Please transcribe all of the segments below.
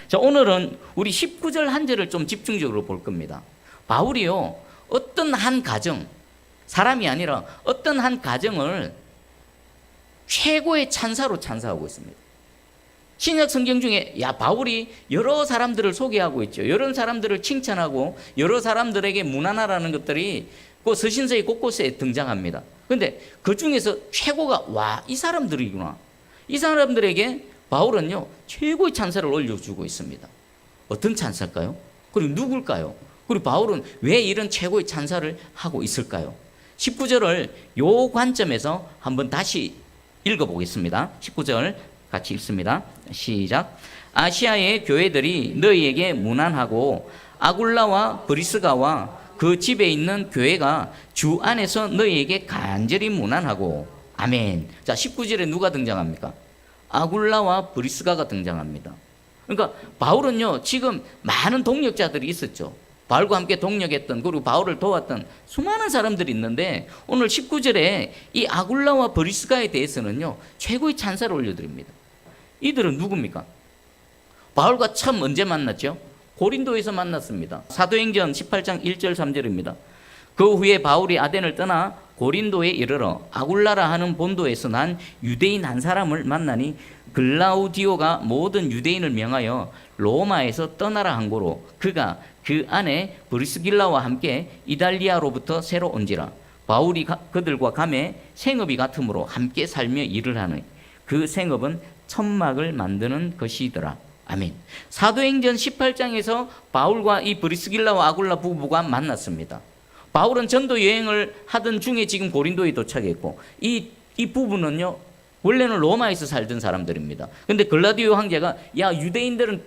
자, 오늘은 우리 19절 한 절을 좀 집중적으로 볼 겁니다. 바울이요, 어떤 한 가정, 사람이 아니라 어떤 한 가정을 최고의 찬사로 찬사하고 있습니다. 신약 성경 중에 바울이 여러 사람들을 소개하고 있죠. 여러 사람들을 칭찬하고 여러 사람들에게 무난하라는 것들이 그 서신서의 곳곳에 등장합니다. 그런데 그 중에서 최고가 이 사람들이구나. 이 사람들에게 바울은요, 최고의 찬사를 올려주고 있습니다. 어떤 찬사일까요? 그리고 누굴까요? 그리고 바울은 왜 이런 최고의 찬사를 하고 있을까요? 19절을 요 관점에서 한번 다시 읽어보겠습니다. 19절 같이 읽습니다. 시작. 아시아의 교회들이 너희에게 무난하고 아굴라와 브리스가와 그 집에 있는 교회가 주 안에서 너희에게 간절히 무난하고. 아멘. 자, 19절에 누가 등장합니까? 아굴라와 브리스가가 등장합니다. 그러니까 바울은요, 지금 많은 동력자들이 있었죠. 바울과 함께 동력했던, 그리고 바울을 도왔던 수많은 사람들이 있는데 오늘 19절에 이 아굴라와 브리스가에 대해서는요, 최고의 찬사를 올려드립니다. 이들은 누굽니까? 바울과 처음 언제 만났죠? 고린도에서 만났습니다. 사도행전 18장 1절 3절입니다. 그 후에 바울이 아덴을 떠나 고린도에 이르러 아굴라라 하는 본도에서 난 유대인 한 사람을 만나니 글라우디오가 모든 유대인을 명하여 로마에서 떠나라 한 고로 그가 그 안에 브리스길라와 함께 이달리아로부터 새로 온지라. 바울이 그들과 감에 생업이 같으므로 함께 살며 일을 하는 그 생업은 천막을 만드는 것이더라. 아멘. 사도행전 18장에서 바울과 이 브리스길라와 아굴라 부부가 만났습니다. 바울은 전도 여행을 하던 중에 지금 고린도에 도착했고 이 부부는요, 원래는 로마에서 살던 사람들입니다. 그런데 글라디오 황제가 유대인들은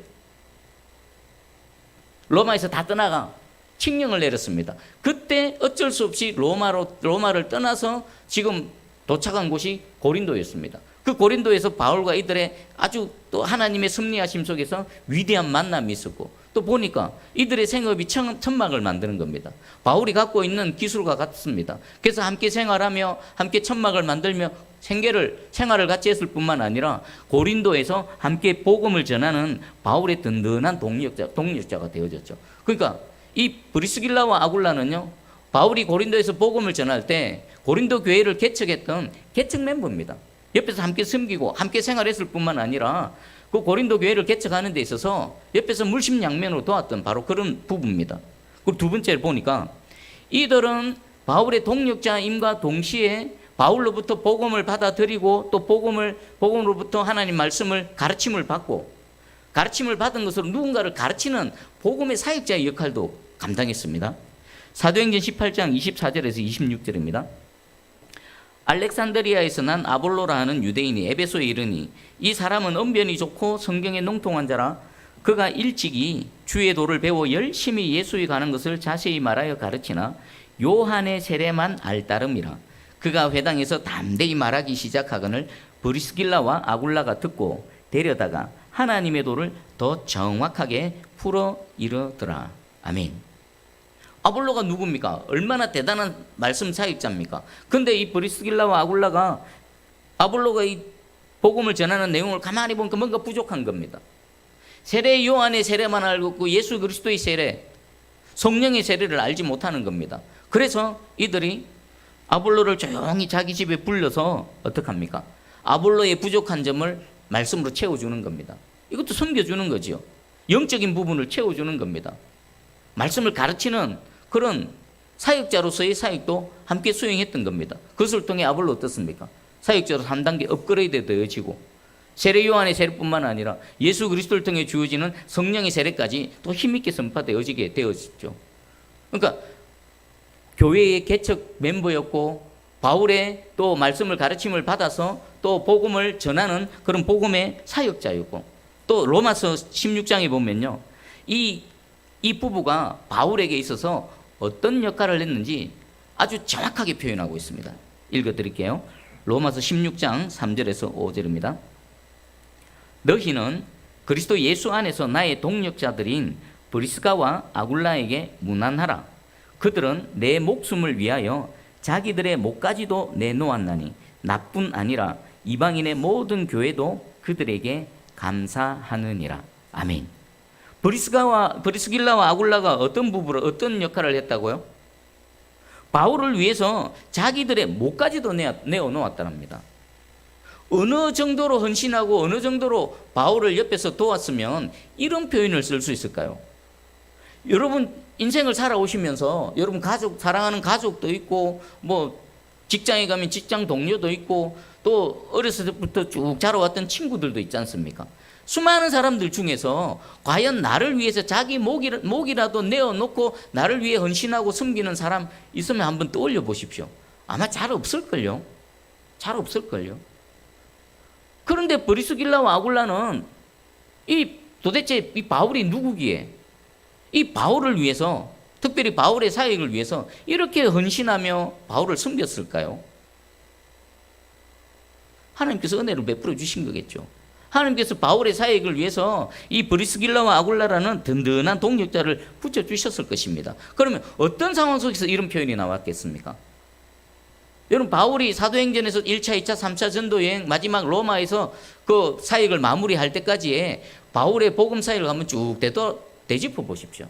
로마에서 다 떠나가 칙령을 내렸습니다. 그때 어쩔 수 없이 로마를 떠나서 지금 도착한 곳이 고린도였습니다. 그 고린도에서 바울과 이들의 아주 또 하나님의 섭리하심 속에서 위대한 만남이 있었고, 또 보니까 이들의 생업이 천막을 만드는 겁니다. 바울이 갖고 있는 기술과 같습니다. 그래서 함께 생활하며 함께 천막을 만들며 생활을 같이 했을 뿐만 아니라 고린도에서 함께 복음을 전하는 바울의 든든한 동력자가 되어졌죠. 그러니까 이 브리스길라와 아굴라는요, 바울이 고린도에서 복음을 전할 때 고린도 교회를 개척했던 개척 멤버입니다. 옆에서 함께 섬기고 함께 생활했을 뿐만 아니라 그 고린도 교회를 개척하는 데 있어서 옆에서 물심양면으로 도왔던 바로 그런 부부입니다. 그리고 두 번째를 보니까 이들은 바울의 동력자임과 동시에 바울로부터 복음을 받아들이고 또 복음으로부터 하나님 말씀을 가르침을 받은 것으로 누군가를 가르치는 복음의 사역자의 역할도 감당했습니다. 사도행전 18장 24절에서 26절입니다. 알렉산드리아에서 난 아볼로라 하는 유대인이 에베소에 이르니 이 사람은 언변이 좋고 성경에 농통한 자라. 그가 일찍이 주의 도를 배워 열심히 예수에 가는 것을 자세히 말하여 가르치나 요한의 세례만 알따름이라. 그가 회당에서 담대히 말하기 시작하거늘 브리스길라와 아굴라가 듣고 데려다가 하나님의 도를 더 정확하게 풀어 이르더라. 아멘. 아볼로가 누굽니까? 얼마나 대단한 말씀 사역자입니까? 근데 이 브리스길라와 아굴라가 아볼로가 이 복음을 전하는 내용을 가만히 보니까 뭔가 부족한 겁니다. 세례 요한의 세례만 알고 예수 그리스도의 세례, 성령의 세례를 알지 못하는 겁니다. 그래서 이들이 아볼로를 조용히 자기 집에 불러서 어떡합니까? 아볼로의 부족한 점을 말씀으로 채워주는 겁니다. 이것도 섬겨주는 거죠. 영적인 부분을 채워주는 겁니다. 말씀을 가르치는 그런 사역자로서의 사역도 함께 수행했던 겁니다. 그것을 통해 아볼로 어떻습니까? 사역자로 3단계 업그레이드 되어지고 세례 요한의 세례뿐만 아니라 예수 그리스도를 통해 주어지는 성령의 세례까지 또 힘있게 선포되어지게 되어졌죠. 그러니까 교회의 개척 멤버였고 바울의 또 말씀을 가르침을 받아서 또 복음을 전하는 그런 복음의 사역자였고, 또 로마서 16장에 보면요, 이 부부가 바울에게 있어서 어떤 역할을 했는지 아주 정확하게 표현하고 있습니다. 읽어드릴게요. 로마서 16장 3절에서 5절입니다. 너희는 그리스도 예수 안에서 나의 동력자들인 브리스가와 아굴라에게 무난하라. 그들은 내 목숨을 위하여 자기들의 목까지도 내놓았나니 나뿐 아니라 이방인의 모든 교회도 그들에게 감사하느니라. 아멘. 브리스길라와 아굴라가 어떤 부부로 어떤 역할을 했다고요? 바울을 위해서 자기들의 목까지도 내어놓았다랍니다. 어느 정도로 헌신하고 어느 정도로 바울을 옆에서 도왔으면 이런 표현을 쓸 수 있을까요? 여러분 인생을 살아오시면서 여러분 사랑하는 가족도 있고 뭐 직장에 가면 직장 동료도 있고 또 어렸을 때부터 쭉 자라왔던 친구들도 있지 않습니까? 수많은 사람들 중에서 과연 나를 위해서 자기 목이라도 내어놓고 나를 위해 헌신하고 섬기는 사람 있으면 한번 떠올려 보십시오. 아마 잘 없을걸요. 잘 없을걸요. 그런데 브리스길라와 아굴라는 도대체 이 바울이 누구기에 이 바울을 위해서, 특별히 바울의 사역을 위해서 이렇게 헌신하며 바울을 섬겼을까요? 하나님께서 은혜를 베풀어 주신 거겠죠. 하나님께서 바울의 사역을 위해서 이 브리스길라와 아굴라라는 든든한 동력자를 붙여주셨을 것입니다. 그러면 어떤 상황 속에서 이런 표현이 나왔겠습니까? 여러분 바울이 사도행전에서 1차, 2차, 3차 전도여행 마지막 로마에서 그 사역을 마무리할 때까지의 바울의 복음 사역을 한번 쭉 되짚어 보십시오.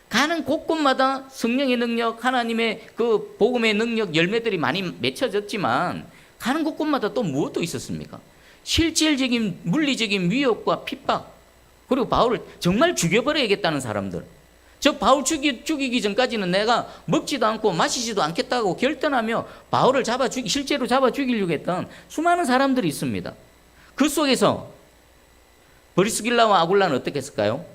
가는 곳곳마다 성령의 능력, 하나님의 그 복음의 능력 열매들이 많이 맺혀졌지만 가는 곳곳마다 또 무엇도 있었습니까? 실질적인 물리적인 위협과 핍박, 그리고 바울을 정말 죽여버려야겠다는 사람들. 저 바울 죽이기 전까지는 내가 먹지도 않고 마시지도 않겠다고 결단하며 바울을 실제로 잡아 죽이려고 했던 수많은 사람들이 있습니다. 그 속에서 브리스길라와 아굴라는 어떻게 했을까요?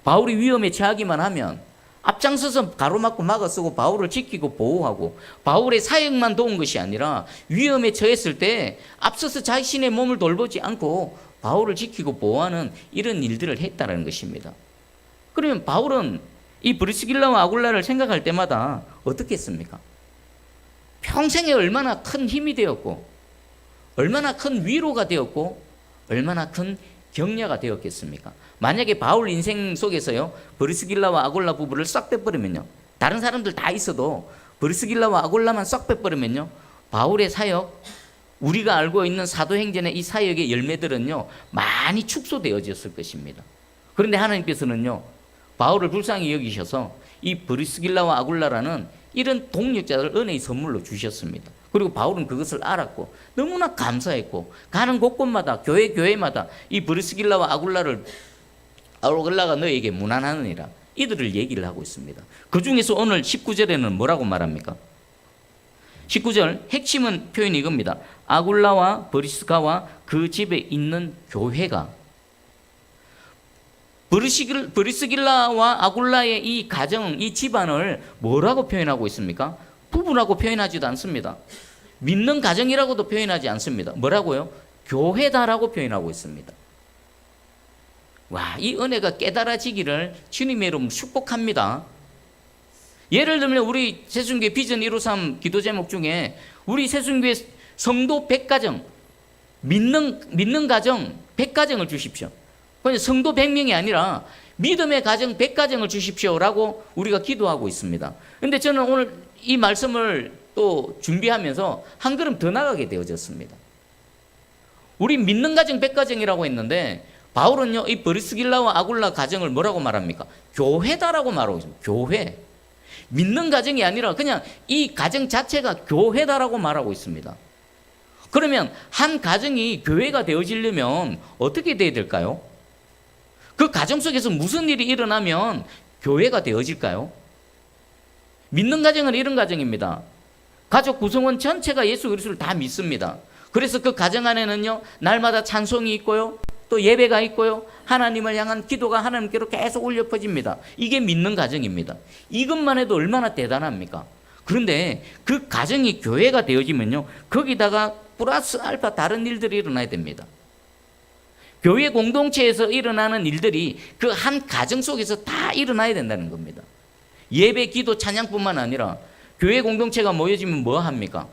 바울이 위험에 처하기만 하면 앞장서서 가로막고 막아쓰고 바울을 지키고 보호하고 바울의 사역만 도운 것이 아니라 위험에 처했을 때 앞서서 자신의 몸을 돌보지 않고 바울을 지키고 보호하는 이런 일들을 했다는 것입니다. 그러면 바울은 이 브리스길라와 아굴라를 생각할 때마다 어떻게 했습니까? 평생에 얼마나 큰 힘이 되었고 얼마나 큰 위로가 되었고 얼마나 큰 격려가 되었겠습니까? 만약에 바울 인생 속에서요 브리스길라와 아굴라 부부를 싹 빼버리면요, 다른 사람들 다 있어도 브리스길라와 아굴라만 싹 빼버리면요, 바울의 사역, 우리가 알고 있는 사도행전의 이 사역의 열매들은요 많이 축소되어졌을 것입니다. 그런데 하나님께서는요 바울을 불쌍히 여기셔서 이 브리스길라와 아굴라라는 이런 동력자를 은혜의 선물로 주셨습니다. 그리고 바울은 그것을 알았고 너무나 감사했고 가는 곳곳마다 교회마다 이 브리스길라와 아굴라가 너에게 무난하느니라 이들을 얘기를 하고 있습니다. 그 중에서 오늘 19절에는 뭐라고 말합니까? 19절 핵심은 표현이 이겁니다. 아굴라와 브리스가와 그 집에 있는 교회가. 브리스길라와 아굴라의 이 가정, 이 집안을 뭐라고 표현하고 있습니까? 부부라고 표현하지도 않습니다. 믿는 가정이라고도 표현하지 않습니다. 뭐라고요? 교회다라고 표현하고 있습니다. 와, 이 은혜가 깨달아지기를 주님의 이름으로 축복합니다. 예를 들면 우리 새순교회 비전 153 기도 제목 중에 우리 새순교회 성도 100가정, 믿는 가정 100가정을 주십시오. 그냥 성도 100명이 아니라 믿음의 가정 100가정을 주십시오라고 우리가 기도하고 있습니다. 그런데 저는 오늘 이 말씀을 또 준비하면서 한 걸음 더 나가게 되어졌습니다. 우리 믿는 가정 100가정이라고 했는데 바울은요 이 브리스길라와 아굴라 가정을 뭐라고 말합니까? 교회다라고 말하고 있습니다. 교회. 믿는 가정이 아니라 그냥 이 가정 자체가 교회다라고 말하고 있습니다. 그러면 한 가정이 교회가 되어지려면 어떻게 돼야 될까요? 그 가정 속에서 무슨 일이 일어나면 교회가 되어질까요? 믿는 가정은 이런 가정입니다. 가족 구성원 전체가 예수 그리스도를 다 믿습니다. 그래서 그 가정 안에는요 날마다 찬송이 있고요 또 예배가 있고요 하나님을 향한 기도가 하나님께로 계속 울려 퍼집니다. 이게 믿는 가정입니다. 이것만 해도 얼마나 대단합니까? 그런데 그 가정이 교회가 되어지면요 거기다가 플러스 알파 다른 일들이 일어나야 됩니다. 교회 공동체에서 일어나는 일들이 그 한 가정 속에서 다 일어나야 된다는 겁니다. 예배, 기도, 찬양뿐만 아니라 교회 공동체가 모여지면 뭐 합니까?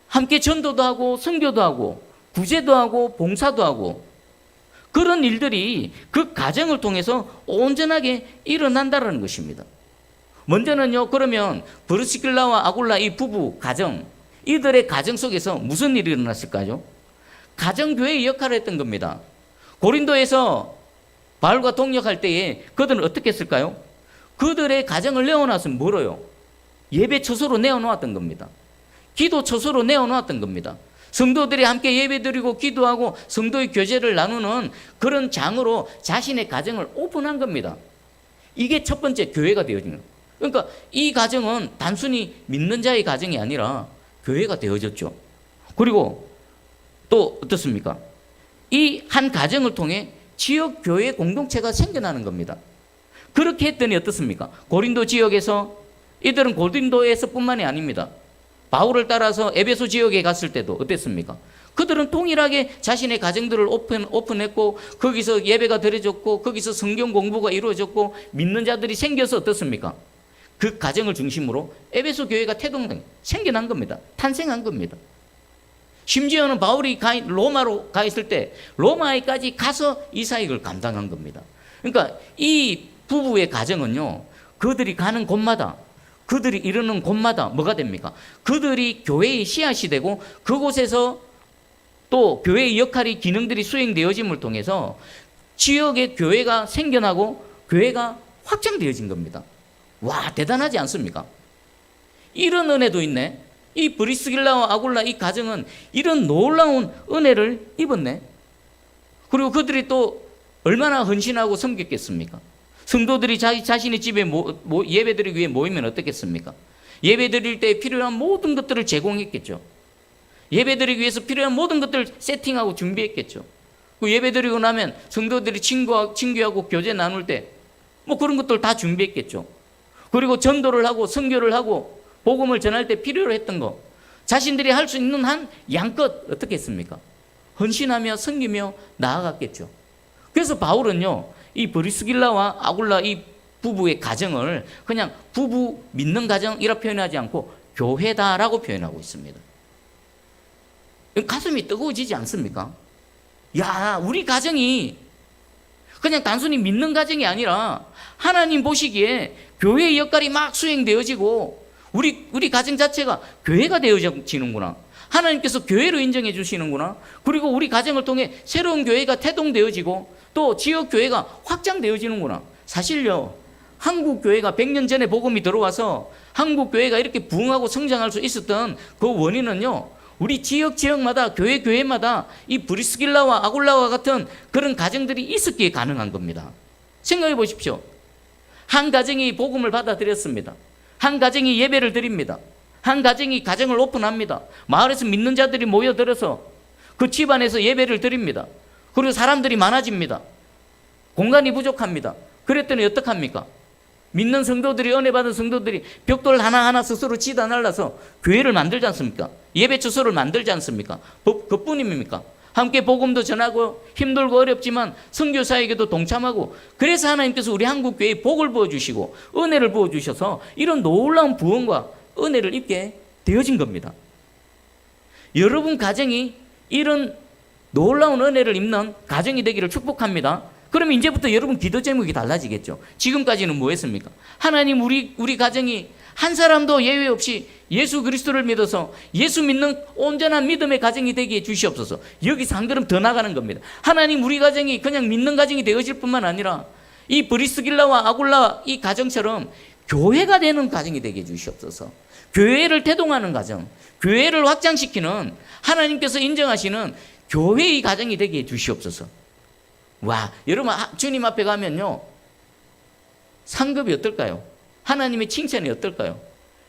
함께 전도도 하고 선교도 하고 구제도 하고 봉사도 하고 그런 일들이 그 가정을 통해서 온전하게 일어난다는 것입니다. 먼저는요 그러면 브리스길라와 아굴라 이 부부 가정, 이들의 가정 속에서 무슨 일이 일어났을까요? 가정교회의 역할을 했던 겁니다. 고린도에서 바울과 동역할 때에 그들은 어떻게 했을까요? 그들의 가정을 내어놨으면 뭐로요? 예배 처소로 내어놓았던 겁니다. 기도 처소로 내어놓았던 겁니다. 성도들이 함께 예배드리고 기도하고 성도의 교제를 나누는 그런 장으로 자신의 가정을 오픈한 겁니다. 이게 첫 번째 교회가 되어지는 거예요. 그러니까 이 가정은 단순히 믿는 자의 가정이 아니라 교회가 되어졌죠. 그리고 또 어떻습니까? 이 한 가정을 통해 지역 교회 공동체가 생겨나는 겁니다. 그렇게 했더니 어떻습니까? 고린도 지역에서 이들은 고린도에서뿐만이 아닙니다. 바울을 따라서 에베소 지역에 갔을 때도 어땠습니까? 그들은 동일하게 자신의 가정들을 오픈했고 거기서 예배가 드려졌고 거기서 성경 공부가 이루어졌고 믿는 자들이 생겨서 어떻습니까? 그 가정을 중심으로 에베소 교회가 생겨난 겁니다. 탄생한 겁니다. 심지어는 바울이 로마로 가 있을 때 로마에까지 가서 이 사역을 감당한 겁니다. 그러니까 이 부부의 가정은요, 그들이 가는 곳마다, 그들이 이르는 곳마다 뭐가 됩니까? 그들이 교회의 씨앗이 되고 그곳에서 또 교회의 역할이 기능들이 수행되어짐을 통해서 지역의 교회가 생겨나고 교회가 확장되어진 겁니다. 와, 대단하지 않습니까? 이런 은혜도 있네. 이 브리스길라와 아굴라 이 가정은 이런 놀라운 은혜를 입었네. 그리고 그들이 또 얼마나 헌신하고 섬겼겠습니까? 성도들이 자신의 집에 예배드리기 위해 모이면 어떻겠습니까? 예배드릴 때 필요한 모든 것들을 제공했겠죠. 예배드리기 위해서 필요한 모든 것들을 세팅하고 준비했겠죠. 그 예배드리고 나면 성도들이 친구하고 교제 나눌 때 뭐 그런 것들 다 준비했겠죠. 그리고 전도를 하고 선교를 하고 복음을 전할 때 필요로 했던 거 자신들이 할 수 있는 한 양껏 어떻게 했습니까? 헌신하며 섬기며 나아갔겠죠. 그래서 바울은요, 이 브리스길라와 아굴라 이 부부의 가정을 그냥 부부 믿는 가정이라 표현하지 않고 교회다라고 표현하고 있습니다. 가슴이 뜨거워지지 않습니까? 야, 우리 가정이 그냥 단순히 믿는 가정이 아니라 하나님 보시기에 교회의 역할이 막 수행되어지고 우리 가정 자체가 교회가 되어지는구나. 하나님께서 교회로 인정해 주시는구나. 그리고 우리 가정을 통해 새로운 교회가 태동되어지고 또 지역 교회가 확장되어지는구나. 사실요, 한국 교회가 100년 전에 복음이 들어와서 한국 교회가 이렇게 부흥하고 성장할 수 있었던 그 원인은요, 우리 지역마다 교회마다 이 브리스길라와 아굴라와 같은 그런 가정들이 있었기에 가능한 겁니다. 생각해 보십시오. 한 가정이 복음을 받아들였습니다. 한 가정이 예배를 드립니다. 한 가정이 가정을 오픈합니다. 마을에서 믿는 자들이 모여들어서 그 집안에서 예배를 드립니다. 그리고 사람들이 많아집니다. 공간이 부족합니다. 그랬더니 어떡합니까? 믿는 성도들이, 은혜 받은 성도들이 벽돌 하나하나 스스로 지다 날라서 교회를 만들지 않습니까? 예배 처소를 만들지 않습니까? 그뿐입니까? 함께 복음도 전하고 힘들고 어렵지만 선교사에게도 동참하고, 그래서 하나님께서 우리 한국교회에 복을 부어주시고 은혜를 부어주셔서 이런 놀라운 부흥과 은혜를 입게 되어진 겁니다. 여러분 가정이 이런 놀라운 은혜를 입는 가정이 되기를 축복합니다. 그럼 이제부터 여러분 기도 제목이 달라지겠죠. 지금까지는 뭐 했습니까? 하나님, 우리 가정이 한 사람도 예외 없이 예수 그리스도를 믿어서 예수 믿는 온전한 믿음의 가정이 되게 해 주시옵소서. 여기서 한 걸음 더 나가는 겁니다. 하나님, 우리 가정이 그냥 믿는 가정이 되어질 뿐만 아니라 이 브리스길라와 아굴라 이 가정처럼 교회가 되는 가정이 되게 해 주시옵소서. 교회를 태동하는 가정, 교회를 확장시키는, 하나님께서 인정하시는 교회의 가정이 되게 해 주시옵소서. 와, 여러분 주님 앞에 가면요, 상급이 어떨까요? 하나님의 칭찬이 어떨까요?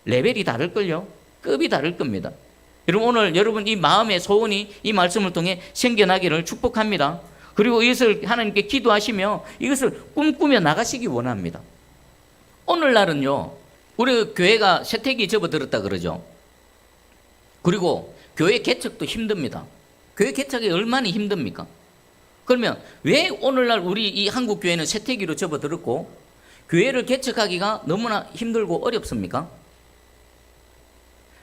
레벨이 다를걸요? 급이 다를 겁니다. 여러분, 오늘 여러분 이 마음의 소원이 이 말씀을 통해 생겨나기를 축복합니다. 그리고 이것을 하나님께 기도하시며 이것을 꿈꾸며 나가시기 원합니다. 오늘날은요, 우리 교회가 세택이 접어들었다 그러죠. 그리고 교회 개척도 힘듭니다. 교회 개척이 얼마나 힘듭니까? 그러면 왜 오늘날 우리 이 한국 교회는 세태기로 접어들었고 교회를 개척하기가 너무나 힘들고 어렵습니까?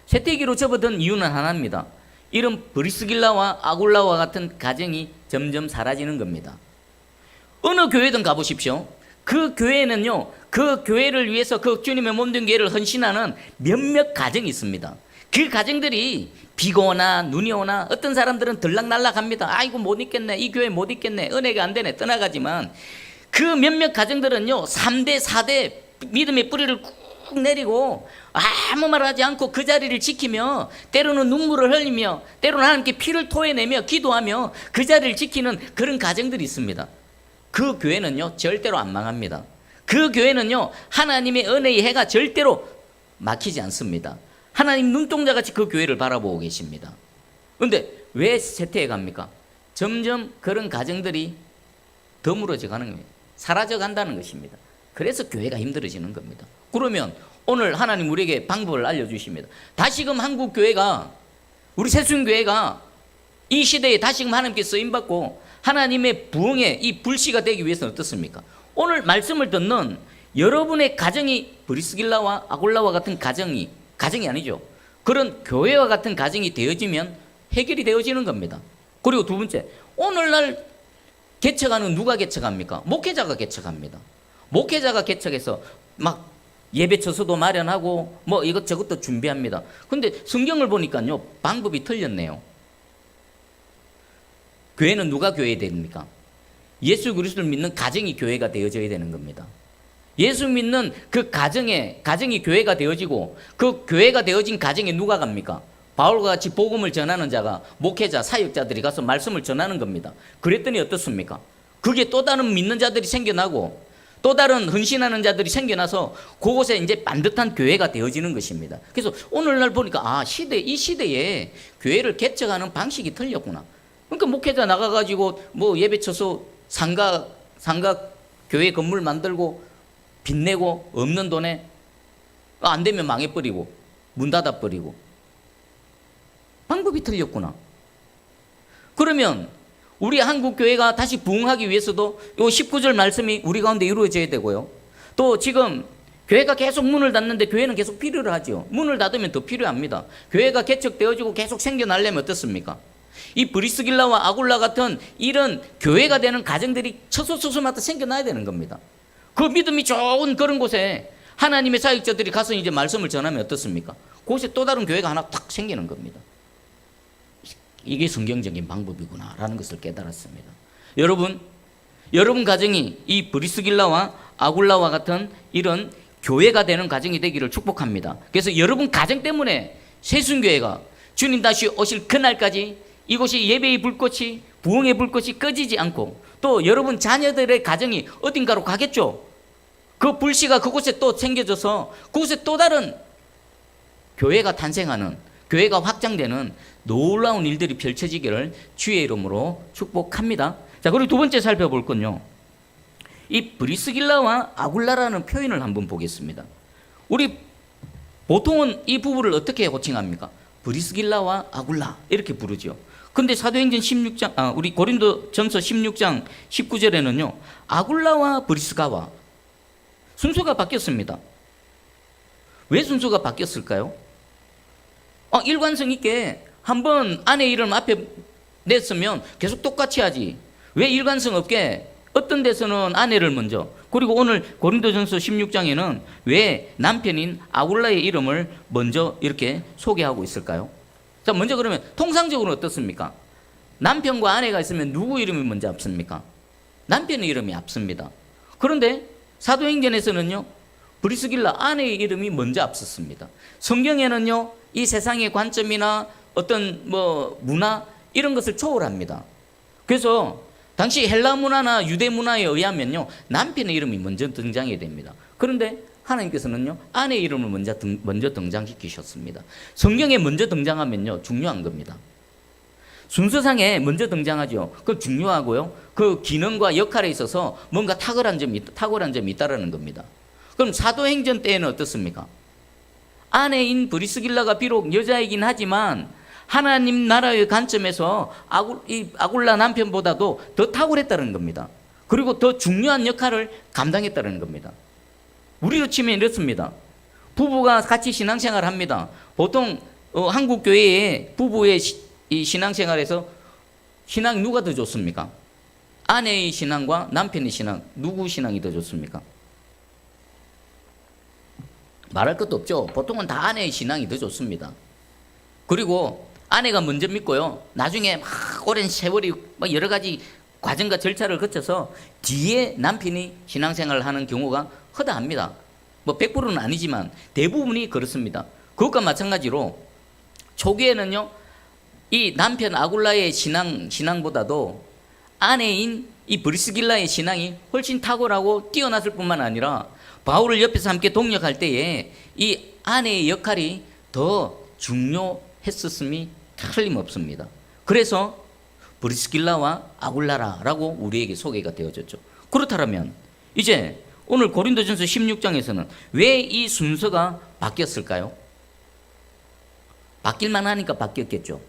세태기로 접어든 이유는 하나입니다. 이런 브리스길라와 아굴라와 같은 가정이 점점 사라지는 겁니다. 어느 교회든 가보십시오. 그 교회는요, 그 교회를 위해서 그 주님의 몸된 교회를 헌신하는 몇몇 가정이 있습니다. 그 가정들이 비가 오나 눈이 오나 어떤 사람들은 들락날락합니다. 아이고 못 있겠네, 이 교회 못 있겠네, 은혜가 안 되네, 떠나가지만 그 몇몇 가정들은요 3대 4대 믿음의 뿌리를 꾹 내리고 아무 말 하지 않고 그 자리를 지키며 때로는 눈물을 흘리며 때로는 하나님께 피를 토해내며 기도하며 그 자리를 지키는 그런 가정들이 있습니다. 그 교회는요 절대로 안 망합니다. 그 교회는요 하나님의 은혜의 해가 절대로 막히지 않습니다. 하나님 눈동자같이 그 교회를 바라보고 계십니다. 그런데 왜 쇠퇴해 갑니까? 점점 그런 가정들이 드물어져 가는 겁니다. 사라져 간다는 것입니다. 그래서 교회가 힘들어지는 겁니다. 그러면 오늘 하나님 우리에게 방법을 알려주십니다. 다시금 한국 교회가, 우리 새순교회가 이 시대에 다시금 하나님께 쓰임받고 하나님의 부흥의 이 불씨가 되기 위해서는 어떻습니까? 오늘 말씀을 듣는 여러분의 가정이 브리스길라와 아굴라와 같은 가정이 아니죠. 그런 교회와 같은 가정이 되어지면 해결이 되어지는 겁니다. 그리고 두 번째, 오늘날 개척하는 누가 개척합니까? 목회자가 개척합니다. 목회자가 개척해서 막 예배 처소도 마련하고 뭐 이것저것도 준비합니다. 근데 성경을 보니까요 방법이 틀렸네요. 교회는 누가 교회 됩니까? 예수 그리스도를 믿는 가정이 교회가 되어져야 되는 겁니다. 예수 믿는 그 가정이 교회가 되어지고 그 교회가 되어진 가정에 누가 갑니까? 바울과 같이 복음을 전하는 자가, 목회자, 사역자들이 가서 말씀을 전하는 겁니다. 그랬더니 어떻습니까? 그게 또 다른 믿는 자들이 생겨나고 또 다른 헌신하는 자들이 생겨나서 그곳에 이제 반듯한 교회가 되어지는 것입니다. 그래서 오늘날 보니까 이 시대에 교회를 개척하는 방식이 틀렸구나. 그러니까 목회자 나가가지고 뭐 예배 처소 상가 교회 건물 만들고 빚내고 없는 돈에 안 되면 망해버리고 문 닫아버리고 방법이 틀렸구나. 그러면 우리 한국 교회가 다시 부흥하기 위해서도 요 19절 말씀이 우리 가운데 이루어져야 되고요. 또 지금 교회가 계속 문을 닫는데 교회는 계속 필요를 하죠. 문을 닫으면 더 필요합니다. 교회가 개척되어지고 계속 생겨나려면 어떻습니까? 이 브리스길라와 아굴라 같은 이런 교회가 되는 가정들이 처소처소마다 생겨나야 되는 겁니다. 그 믿음이 좋은 그런 곳에 하나님의 사역자들이 가서 이제 말씀을 전하면 어떻습니까? 그곳에 또 다른 교회가 하나 탁 생기는 겁니다. 이게 성경적인 방법이구나라는 것을 깨달았습니다. 여러분 가정이 이 브리스길라와 아굴라와 같은 이런 교회가 되는 가정이 되기를 축복합니다. 그래서 여러분 가정 때문에 새순교회가 주님 다시 오실 그날까지 이곳이 예배의 불꽃이, 부흥의 불꽃이 꺼지지 않고 또 여러분 자녀들의 가정이 어딘가로 가겠죠. 그 불씨가 그곳에 또 생겨져서 그곳에 또 다른 교회가 탄생하는, 교회가 확장되는 놀라운 일들이 펼쳐지기를 주의 이름으로 축복합니다. 자, 그리고 두 번째 살펴볼 건요, 이 브리스길라와 아굴라라는 표현을 한번 보겠습니다. 우리 보통은 이 부부를 어떻게 호칭합니까? 브리스길라와 아굴라 이렇게 부르죠. 근데 사도행전 16장, 우리 고린도전서 16장 19절에는요 아굴라와 브리스가와 순서가 바뀌었습니다. 왜 순서가 바뀌었을까요? 일관성 있게 한번 아내 이름 앞에 냈으면 계속 똑같이 하지. 왜 일관성 없게 어떤 데서는 아내를 먼저, 그리고 오늘 고린도전서 16장에는 왜 남편인 아굴라의 이름을 먼저 이렇게 소개하고 있을까요? 자, 먼저 그러면 통상적으로 어떻습니까? 남편과 아내가 있으면 누구 이름이 먼저 앞섭니까? 남편의 이름이 앞섭니다. 그런데 사도행전에서는요 브리스길라 아내의 이름이 먼저 앞섰습니다. 성경에는요 이 세상의 관점이나 어떤 문화 이런 것을 초월합니다. 그래서 당시 헬라 문화나 유대 문화에 의하면요 남편의 이름이 먼저 등장해야 됩니다. 그런데 하나님께서는요 아내의 이름을 먼저 등장시키셨습니다. 성경에 먼저 등장하면요 중요한 겁니다. 순서상에 먼저 등장하죠. 그 중요하고요. 그 기능과 역할에 있어서 뭔가 탁월한 점이 있다라는 겁니다. 그럼 사도행전 때에는 어떻습니까? 아내인 브리스길라가 비록 여자이긴 하지만 하나님 나라의 관점에서 아굴라 남편보다도 더 탁월했다는 겁니다. 그리고 더 중요한 역할을 감당했다는 겁니다. 우리로 치면 이렇습니다. 부부가 같이 신앙생활을 합니다. 보통 한국 교회에 부부의 이 신앙생활에서 신앙이 누가 더 좋습니까? 아내의 신앙과 남편의 신앙, 누구 신앙이 더 좋습니까? 말할 것도 없죠. 보통은 다 아내의 신앙이 더 좋습니다. 그리고 아내가 먼저 믿고요. 나중에 막 오랜 세월이 막 여러 가지 과정과 절차를 거쳐서 뒤에 남편이 신앙생활을 하는 경우가 허다합니다. 뭐 100%는 아니지만 대부분이 그렇습니다. 그것과 마찬가지로 초기에는요, 이 남편 아굴라의 신앙보다도 아내인 이 브리스길라의 신앙이 훨씬 탁월하고 뛰어났을 뿐만 아니라 바울을 옆에서 함께 동역할 때에 이 아내의 역할이 더 중요했었음이 틀림없습니다. 그래서 브리스길라와 아굴라라고 우리에게 소개가 되어졌죠. 그렇다면 이제 오늘 고린도전서 16장에서는 왜 이 순서가 바뀌었을까요? 바뀔만 하니까 바뀌었겠죠.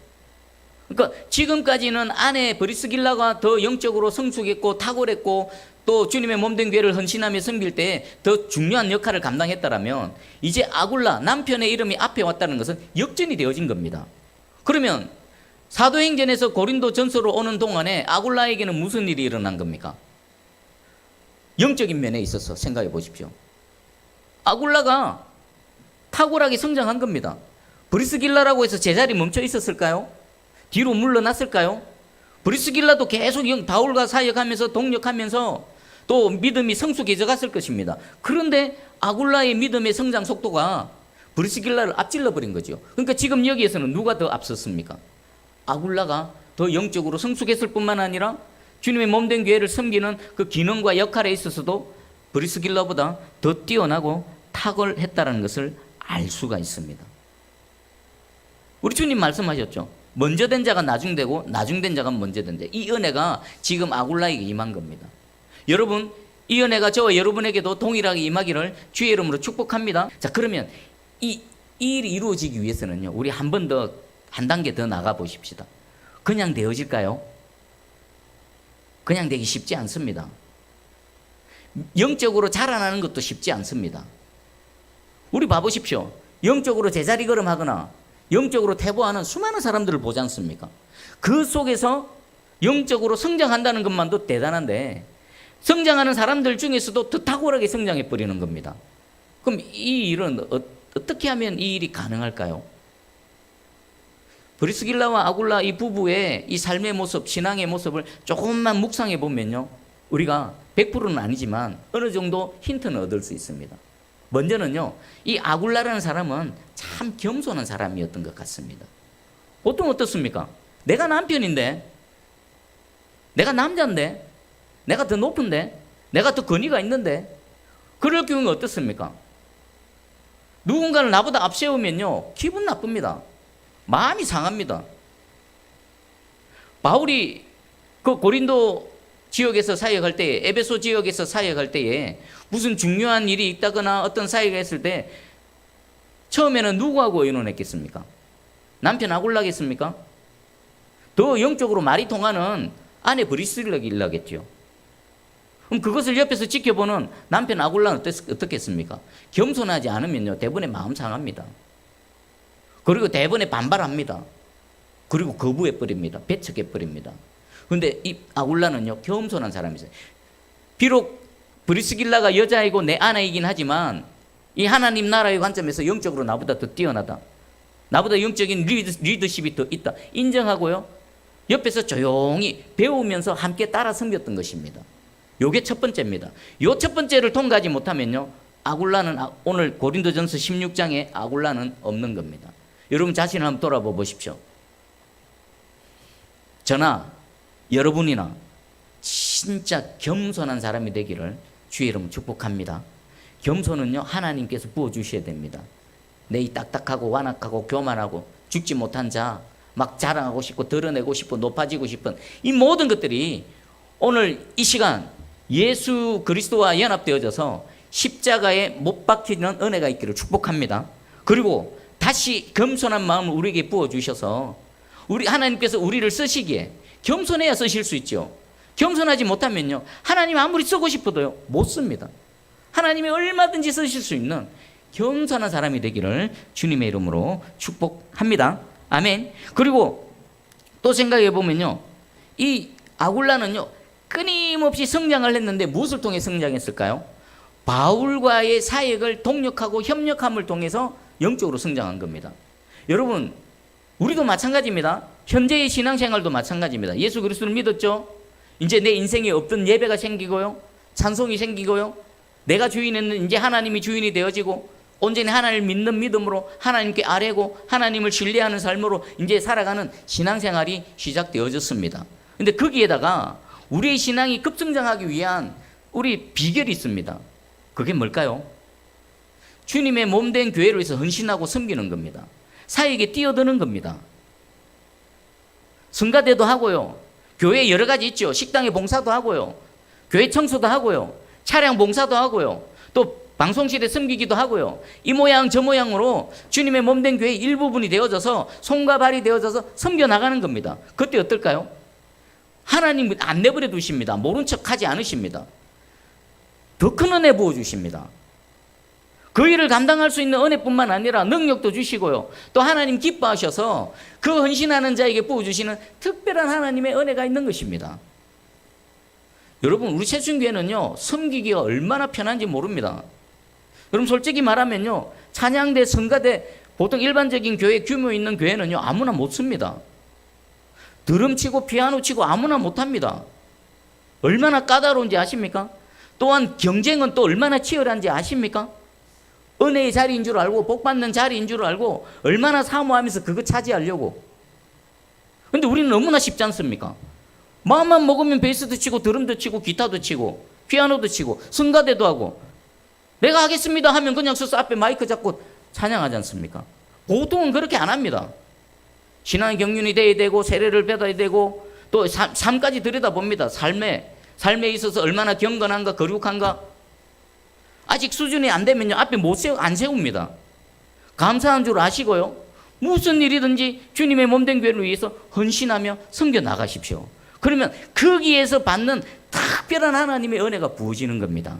그러니까 지금까지는 아내 브리스길라가 더 영적으로 성숙했고 탁월했고 또 주님의 몸된 교회를 헌신하며 섬길 때 더 중요한 역할을 감당했다라면 이제 아굴라 남편의 이름이 앞에 왔다는 것은 역전이 되어진 겁니다. 그러면 사도행전에서 고린도 전서로 오는 동안에 아굴라에게는 무슨 일이 일어난 겁니까? 영적인 면에 있어서 생각해 보십시오. 아굴라가 탁월하게 성장한 겁니다. 브리스길라라고 해서 제자리 멈춰 있었을까요? 뒤로 물러났을까요? 브리스길라도 계속 바울과 사역하면서 동역하면서 또 믿음이 성숙해져 갔을 것입니다. 그런데 아굴라의 믿음의 성장 속도가 브리스길라를 앞질러 버린 거죠. 그러니까 지금 여기에서는 누가 더 앞섰습니까? 아굴라가 더 영적으로 성숙했을 뿐만 아니라 주님의 몸된 교회를 섬기는 그 기능과 역할에 있어서도 브리스길라보다 더 뛰어나고 탁월했다는 것을 알 수가 있습니다. 우리 주님 말씀하셨죠. 먼저 된 자가 나중되고 나중된 자가 먼저 된다. 이 은혜가 지금 아굴라에게 임한 겁니다. 여러분, 이 은혜가 저와 여러분에게도 동일하게 임하기를 주의 이름으로 축복합니다. 자, 그러면 이 일이 이루어지기 위해서는요, 우리 한 번 더, 한 단계 더 나가 보십시다. 그냥 되어질까요? 그냥 되기 쉽지 않습니다. 영적으로 자라나는 것도 쉽지 않습니다. 우리 봐보십시오. 영적으로 제자리 걸음하거나 영적으로 퇴보하는 수많은 사람들을 보지 않습니까? 그 속에서 영적으로 성장한다는 것만도 대단한데 성장하는 사람들 중에서도 더 탁월하게 성장해 버리는 겁니다. 그럼 이 일은 어떻게 하면 이 일이 가능할까요? 브리스길라와 아굴라 이 부부의 이 삶의 모습, 신앙의 모습을 조금만 묵상해 보면요, 우리가 100%는 아니지만 어느 정도 힌트는 얻을 수 있습니다. 먼저는요, 이 아굴라라는 사람은 참 겸손한 사람이었던 것 같습니다. 보통 어떻습니까? 내가 남편인데, 내가 남자인데, 내가 더 높은데, 내가 더 권위가 있는데, 그럴 경우는 어떻습니까? 누군가를 나보다 앞세우면요, 기분 나쁩니다. 마음이 상합니다. 바울이 그 고린도 지역에서 사역할 때, 에베소 지역에서 사역할 때에 무슨 중요한 일이 있다거나 어떤 사역을 했을 때 처음에는 누구하고 의논했겠습니까? 남편 아굴라겠습니까? 더 영적으로 말이 통하는 아내 브리스길라겠죠. 그럼 그것을 옆에서 지켜보는 남편 아굴라는 어떻겠습니까? 겸손하지 않으면요, 대부분의 마음 상합니다. 그리고 대부분의 반발합니다. 그리고 거부해버립니다. 배척해버립니다. 그런데 이 아굴라는요, 겸손한 사람이세요. 비록 브리스길라가 여자이고 내 아내이긴 하지만 이 하나님 나라의 관점에서 영적으로 나보다 더 뛰어나다, 나보다 영적인 리더십이 더 있다 인정하고요, 옆에서 조용히 배우면서 함께 따라 섬겼던 것입니다. 요게 첫 번째입니다. 요 첫 번째를 통과하지 못하면요, 아굴라는 오늘 고린도전서 16장에 아굴라는 없는 겁니다. 여러분 자신을 한번 돌아봐 보십시오. 저나 여러분이나 진짜 겸손한 사람이 되기를 주의 이름으로 축복합니다. 겸손은요, 하나님께서 부어주셔야 됩니다. 내 이 딱딱하고 완악하고 교만하고 죽지 못한 자, 막 자랑하고 싶고 드러내고 싶고 높아지고 싶은 이 모든 것들이 오늘 이 시간 예수 그리스도와 연합되어져서 십자가에 못 박히는 은혜가 있기를 축복합니다. 그리고 다시 겸손한 마음을 우리에게 부어주셔서 우리 하나님께서 우리를 쓰시기에 겸손해야 쓰실 수 있죠. 겸손하지 못하면요, 하나님 아무리 쓰고 싶어도요, 못 씁니다. 하나님이 얼마든지 쓰실 수 있는 겸손한 사람이 되기를 주님의 이름으로 축복합니다. 아멘. 그리고 또 생각해 보면요, 이 아굴라는요, 끊임없이 성장을 했는데 무엇을 통해 성장했을까요? 바울과의 사역을 동력하고 협력함을 통해서 영적으로 성장한 겁니다. 여러분, 우리도 마찬가지입니다. 현재의 신앙생활도 마찬가지입니다. 예수 그리스도를 믿었죠? 이제 내 인생에 없던 예배가 생기고요. 찬송이 생기고요. 내가 주인은 이제 하나님이 주인이 되어지고 온전히 하나님을 믿는 믿음으로 하나님께 아뢰고 하나님을 신뢰하는 삶으로 이제 살아가는 신앙생활이 시작되어졌습니다. 근데 거기에다가 우리의 신앙이 급성장하기 위한 우리 비결이 있습니다. 그게 뭘까요? 주님의 몸된 교회를 위해서 헌신하고 섬기는 겁니다. 사역에 뛰어드는 겁니다. 성가대도 하고요. 교회 여러 가지 있죠. 식당에 봉사도 하고요. 교회 청소도 하고요. 차량 봉사도 하고요. 또 방송실에 섬기기도 하고요. 이 모양 저 모양으로 주님의 몸된 교회의 일부분이 되어져서 손과 발이 되어져서 섬겨나가는 겁니다. 그때 어떨까요? 하나님 안 내버려 두십니다. 모른 척하지 않으십니다. 더 큰 은혜 부어주십니다. 그 일을 감당할 수 있는 은혜뿐만 아니라 능력도 주시고요. 또 하나님 기뻐하셔서 그 헌신하는 자에게 부어주시는 특별한 하나님의 은혜가 있는 것입니다. 여러분, 우리 새순교회는요, 섬기기가 얼마나 편한지 모릅니다. 여러분, 솔직히 말하면요, 찬양대, 성가대, 보통 일반적인 교회 규모 있는 교회는요, 아무나 못 씁니다. 드럼 치고 피아노 치고 아무나 못 합니다. 얼마나 까다로운지 아십니까? 또한 경쟁은 또 얼마나 치열한지 아십니까? 은혜의 자리인 줄 알고 복 받는 자리인 줄 알고 얼마나 사모하면서 그거 차지하려고. 근데 우리는 너무나 쉽지 않습니까? 마음만 먹으면 베이스도 치고 드럼도 치고 기타도 치고 피아노도 치고 성가대도 하고 내가 하겠습니다 하면 그냥 서서 앞에 마이크 잡고 찬양하지 않습니까? 보통은 그렇게 안 합니다. 신앙의 경륜이 돼야 되고 세례를 받아야 되고 또 삶까지 들여다봅니다. 삶에 있어서 얼마나 경건한가 거룩한가. 아직 수준이 안 되면요 앞에 안 세웁니다. 감사한 줄 아시고요. 무슨 일이든지 주님의 몸된 교회를 위해서 헌신하며 섬겨 나가십시오. 그러면 거기에서 받는 특별한 하나님의 은혜가 부어지는 겁니다.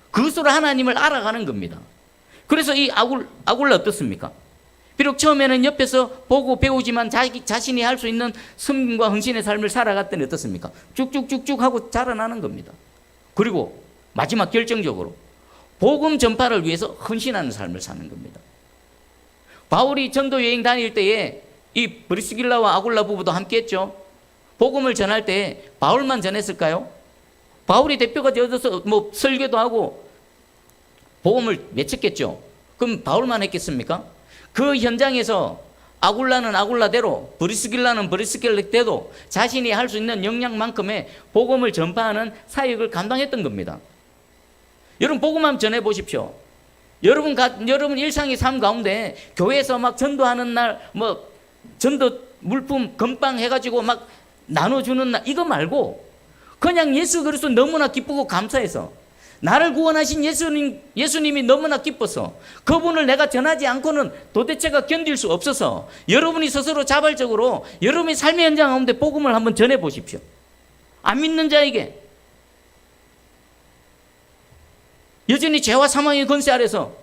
그것으로 하나님을 알아가는 겁니다. 그래서 이 아굴라 어떻습니까? 비록 처음에는 옆에서 보고 배우지만 자신이 할 수 있는 섬김과 헌신의 삶을 살아갔더니 어떻습니까? 쭉쭉쭉쭉 하고 자라나는 겁니다. 그리고 마지막 결정적으로 복음 전파를 위해서 헌신하는 삶을 사는 겁니다. 바울이 전도 여행 다닐 때에 이 브리스길라와 아굴라 부부도 함께 했죠. 복음을 전할 때 바울만 전했을까요? 바울이 대표가 되어서 뭐 설교도 하고 복음을 외쳤겠죠. 그럼 바울만 했겠습니까? 그 현장에서 아굴라는 아굴라대로 브리스길라는 브리스길라대로 자신이 할 수 있는 역량만큼의 복음을 전파하는 사역을 감당했던 겁니다. 여러분 복음 한번 전해 보십시오. 여러분 일상의 삶 가운데 교회에서 막 전도하는 날 뭐 전도 물품 건빵 해가지고 막 나눠주는 날 이거 말고 그냥 예수 그리스도 너무나 기쁘고 감사해서 나를 구원하신 예수님이 너무나 기뻐서 그분을 내가 전하지 않고는 도대체가 견딜 수 없어서 여러분이 스스로 자발적으로 여러분의 삶의 현장 가운데 복음을 한번 전해 보십시오. 안 믿는 자에게 여전히 죄와 사망의 권세 아래서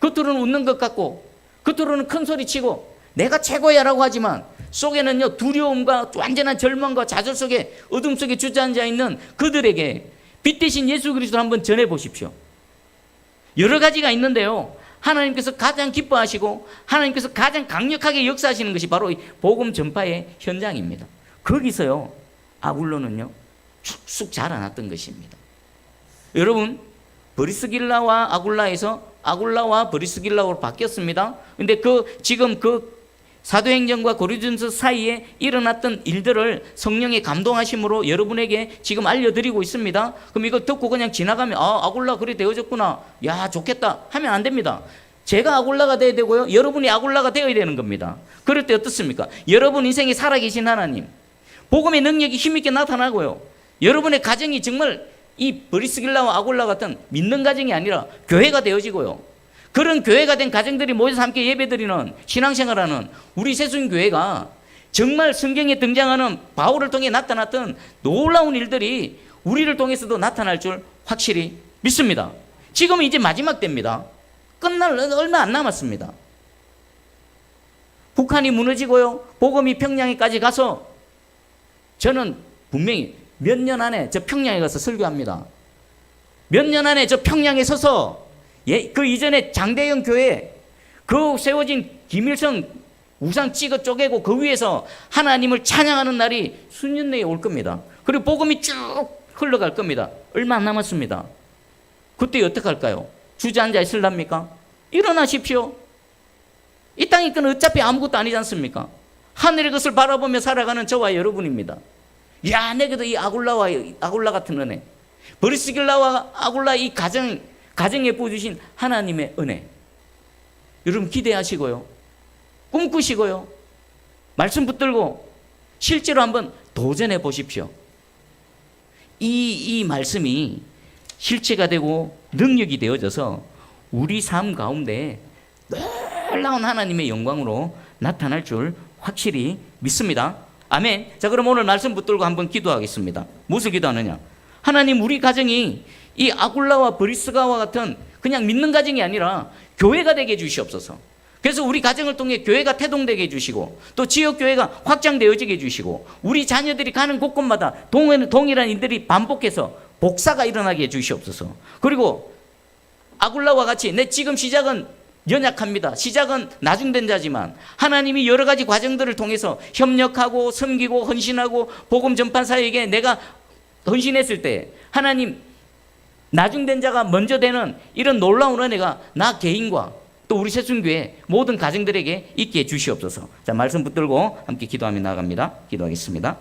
겉으로는 웃는 것 같고 겉으로는 큰 소리 치고 내가 최고야 라고 하지만 속에는요 두려움과 완전한 절망과 좌절 속에 어둠 속에 주저앉아 있는 그들에게 빛 대신 예수 그리스도를 한번 전해 보십시오. 여러 가지가 있는데요, 하나님께서 가장 기뻐하시고 하나님께서 가장 강력하게 역사하시는 것이 바로 이 복음 전파의 현장입니다. 거기서요 아굴로는요 쑥쑥 자라났던 것입니다. 여러분 브리스길라와 아굴라에서 아굴라와 브리스길라로 바뀌었습니다. 근데 지금 사도행전과 고린도전서 사이에 일어났던 일들을 성령의 감동하심으로 여러분에게 지금 알려드리고 있습니다. 그럼 이거 듣고 그냥 지나가면 아굴라 그래 되어졌구나, 야 좋겠다 하면 안 됩니다. 제가 아굴라가 되어야 되고요, 여러분이 아굴라가 되어야 되는 겁니다. 그럴 때 어떻습니까? 여러분 인생에 살아계신 하나님, 복음의 능력이 힘있게 나타나고요, 여러분의 가정이 정말 이 브리스길라와 아굴라 같은 믿는 가정이 아니라 교회가 되어지고요, 그런 교회가 된 가정들이 모여서 함께 예배드리는 신앙생활하는 우리 새순교회가 정말 성경에 등장하는 바울을 통해 나타났던 놀라운 일들이 우리를 통해서도 나타날 줄 확실히 믿습니다. 지금은 이제 마지막 때입니다. 끝날 얼마 안 남았습니다. 북한이 무너지고요, 복음이 평양에까지 가서 저는 분명히 몇 년 안에 저 평양에 가서 설교합니다. 몇 년 안에 저 평양에 서서 그 이전에 장대영 교회 그 세워진 김일성 우상 찍어 쪼개고 그 위에서 하나님을 찬양하는 날이 수년 내에 올 겁니다. 그리고 복음이 쭉 흘러갈 겁니다. 얼마 안 남았습니다. 그때 어떻게 할까요? 주저앉아 있을랍니까? 일어나십시오. 이 땅이 건 어차피 아무것도 아니지 않습니까? 하늘의 것을 바라보며 살아가는 저와 여러분입니다. 야, 내게도 이 아굴라 같은 은혜, 브리스길라와 아굴라 이 가정에 부어주신 하나님의 은혜, 여러분 기대하시고요, 꿈꾸시고요, 말씀 붙들고 실제로 한번 도전해 보십시오. 이 말씀이 실체가 되고 능력이 되어져서 우리 삶 가운데 놀라운 하나님의 영광으로 나타날 줄 확실히 믿습니다. 아멘. 자, 그럼 오늘 말씀 붙들고 한번 기도하겠습니다. 무엇을 기도하느냐? 하나님, 우리 가정이 이 아굴라와 브리스가와 같은 그냥 믿는 가정이 아니라 교회가 되게 해주시옵소서. 그래서 우리 가정을 통해 교회가 태동되게 해주시고, 또 지역교회가 확장되어지게 해주시고, 우리 자녀들이 가는 곳곳마다 동일한 일들이 반복해서 복사가 일어나게 해주시옵소서. 그리고 아굴라와 같이 내 지금 시작은 연약합니다. 시작은 나중된 자지만 하나님이 여러 가지 과정들을 통해서 협력하고 섬기고 헌신하고 복음 전판 사역에 내가 헌신했을 때 하나님 나중된 자가 먼저 되는 이런 놀라운 은혜가 나 개인과 또 우리 새순교회 모든 가정들에게 있게 해주시옵소서. 자, 말씀 붙들고 함께 기도하며 나아갑니다. 기도하겠습니다.